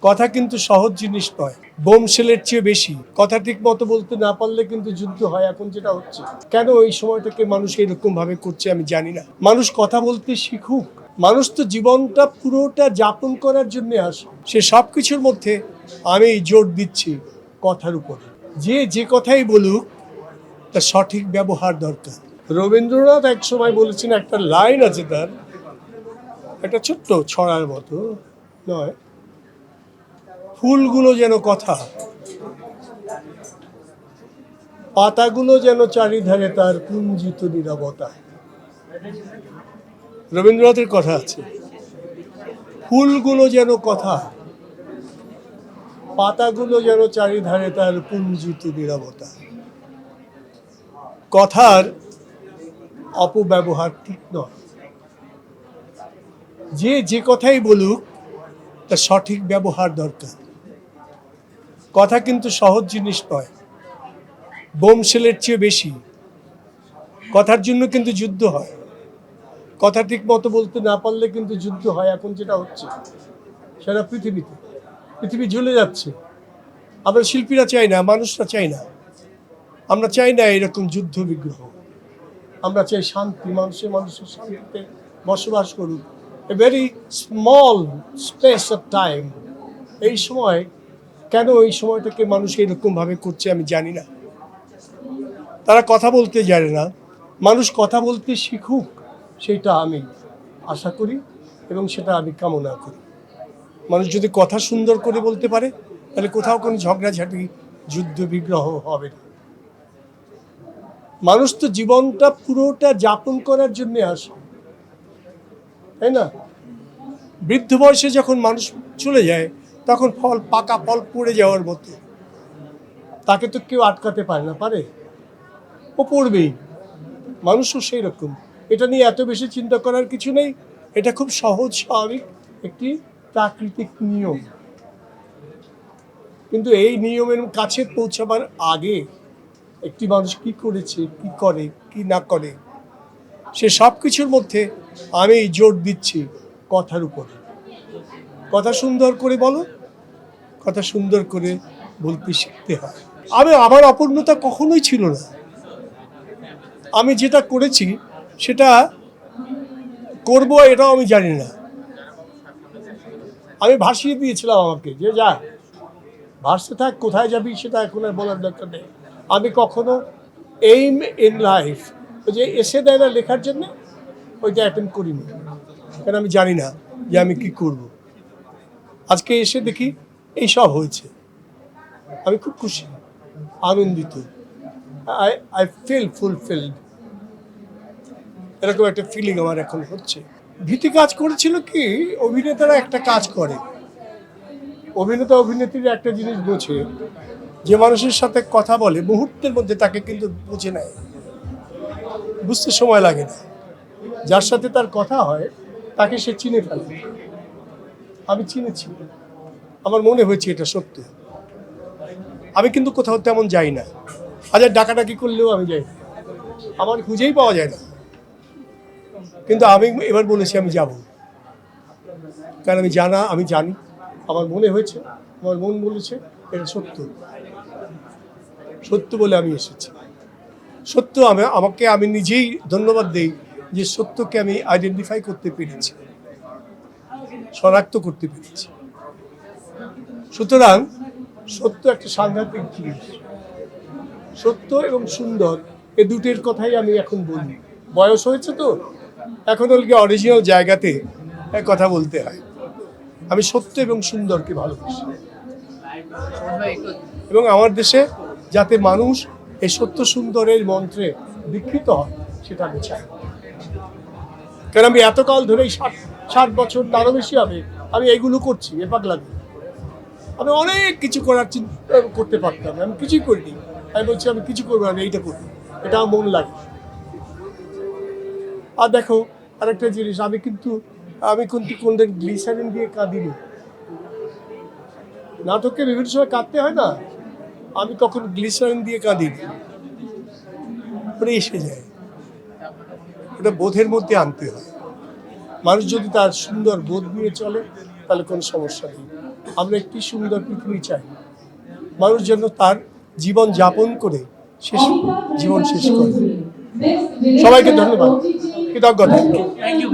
কথা কিন্তু সহজ জিনিস নয়, বোম শেলের চেয়ে বেশি। কথা ঠিক মতো বলতে না পারলে কিন্তু যুদ্ধ হয়, এখন যেটা হচ্ছে। কেন এই সময়টাকে মানুষ এরকম ভাবে করছে আমি জানি না। মানুষ কথা বলতে শিখুক। মানুষ তো জীবনটা পুরোটা যাপন করার জন্য আসে। সে সবকিছুর মধ্যে আমি জোর দিচ্ছি কথার উপর। যে কথাই বলুক তার সঠিক ব্যবহার দরকার। রবীন্দ্রনাথ এক সময় বলেছেন, একটা লাইন আছে তার, একটা ছোট্ট ছড়ার মতো নয়, ফুলগুলো যেন কথা, পাতাগুলো যেন চারিধারে তার কুঞ্জিত নীরবতা। রবীন্দ্রনাথের কথা আছে, ফুলগুলো যেন কথা, পাতাগুলো যেন চারিধারে তার কুঞ্জিত নীরবতা। কথার অপব্যবহার ঠিক নয়। যে কথাই বলুক তার সঠিক ব্যবহার দরকার। কথা কিন্তু সহজ জিনিস নয়, বোম শেলের চেয়ে বেশি। কথার জন্য কিন্তু যুদ্ধ হয়। কথা ঠিক মতো বলতে না পারলে কিন্তু যুদ্ধ হয়, এখন যেটা হচ্ছে। সারা পৃথিবী জ্বলে যাচ্ছে। আমরা শিল্পীরা চাই না, মানুষরা চাই না, আমরা চাই না এরকম যুদ্ধ বিগ্রহ। আমরা চাই শান্তি, মানুষের শান্তিতে বসবাস করুক। A very small space of time. এই সময় কেন এই সময়টাকে মানুষ এরকমভাবে করছে আমি জানি না। তারা কথা বলতে জানে না। মানুষ কথা বলতে শিখুক, সেটা আমি আশা করি এবং সেটা আমি কামনা করি। মানুষ যদি কথা সুন্দর করে বলতে পারে তাহলে কোথাও কোনো ঝগড়াঝাটি, যুদ্ধ বিগ্রহ হবে না। মানুষ তো জীবনটা পুরোটা যাপন করার জন্য আসে, তাই না? বৃদ্ধ বয়সে যখন মানুষ চলে যায় তখন পাকা ফল পড়ে যাওয়ার মতো। তাকে তো কেউ আটকাতে পারে না, পারে? ও পড়বেই। মানুষও সেই রকম। এটা নিয়ে এত বেশি চিন্তা করার কিছু নেই। এটা খুব সহজ স্বাভাবিক একটি প্রাকৃতিক নিয়ম। কিন্তু এই নিয়মের কাছে পৌঁছাবার আগে একটি মানুষ কি করেছে, কি করে, কি না করে, সে সব কিছুর মধ্যে আমি জোর দিচ্ছি কথার উপরে। কথা সুন্দর করে বলো, কথা সুন্দর করে বলতে শিখতে হয়। আমার অপূর্ণতা কখনোই ছিল না। আমি যেটা করেছি সেটা করব এটাও আমি জানি না। আমি ভাসিয়ে দিয়েছিলাম আমাকে, যে যা ভাসতে থাক, কোথায় যাবি সেটা এখন আর বলার দরকার নেই। আমি কখনো এইম ইন লাইফ, ওই যে এসে দেয় না লেখার জন্য, ওইটা অ্যাটেন্ড করিনি। কারণ আমি জানি না যে আমি কি করব। আজকে এসে দেখি এইসব হয়েছে, আমি খুব খুশি, আনন্দিত। I feel fulfilled. এরকম একটা ফিলিং আমার এখন হচ্ছে। ভীতি কাজ করেছিল কি, অভিনেতারা একটা কাজ করে, অভিনেত্রীরা একটা জিনিস বোঝে, যে মানুষের সাথে কথা বলে মুহূর্তের মধ্যে তাকে কিন্তু বুঝে নেয়, বুঝতে সময় লাগে না। যার সাথে তার কথা হয় তাকে সে চিনে ফেলে। আমি চিনেছি, আমার মনে হয়েছে এটা সত্য। আমি কিন্তু কোথাও তেমন যাই না, হাজার ডাকাডাকি করলেও আমি যাই না, আমার খুঁজেই পাওয়া যায় না। কিন্তু আমি এবার বলেছি আমি যাব, কারণ আমি জানি, আমার মনে হয়েছে, আমার মন বলেছে এটা সত্য, সত্য বলে আমি এসেছি। সত্য আমাকে আমি নিজেই ধন্যবাদ দিই যে সত্যকে আমি আইডেন্টিফাই করতে পেরেছি, শনাক্ত করতে পেরেছি। সুতরাং সত্য একটা সাংঘাতিক জিনিস। সত্য এবং সুন্দর এ দুটের কথাই আমি এখন বলি। বয়স হয়েছে তো, এখন ওকে অরিজিনাল জায়গাতে কথা বলতে হয়। আমি সত্য এবং সুন্দরকে ভালোবাসি এবং আমার দেশে যাতে মানুষ এই সত্য সুন্দরের মন্ত্রে দীক্ষিত হয় সেটা আমি চাই। কারণ আমি এতকাল ধরেই 60 বছর, তারও বেশি হবে, আমি এইগুলো করছি। এ পাগলামি। আমি অনেক কিছু করতে পারতাম, আমি কিছুই করিনি। আমি বলছি আমি কিছু করবো না, এইটা করবো, এটা আমার মন লাগে। আর দেখো আরেকটা জিনিস, আমি কিন্তু কোনদিন গ্লিসারিন দিয়ে কাঁদিনি। নাটকে বিভিন্ন সময় কাঁদতে হয় না, আমি কখনো গ্লিসারিন দিয়ে কাঁদিনি। ওটা এসে যায়, ওটা বোধের মধ্যে আনতে হয়। মানুষ যদি তার সুন্দর বোধ নিয়ে চলে তাহলে কোনো সমস্যা নেই। আমরা একটি সুন্দর পৃথিবী চাই, মানুষ যেন তার জীবন যাপন করে জীবন শেষ করে। সবাইকে ধন্যবাদ, কৃতজ্ঞতা। Thank you.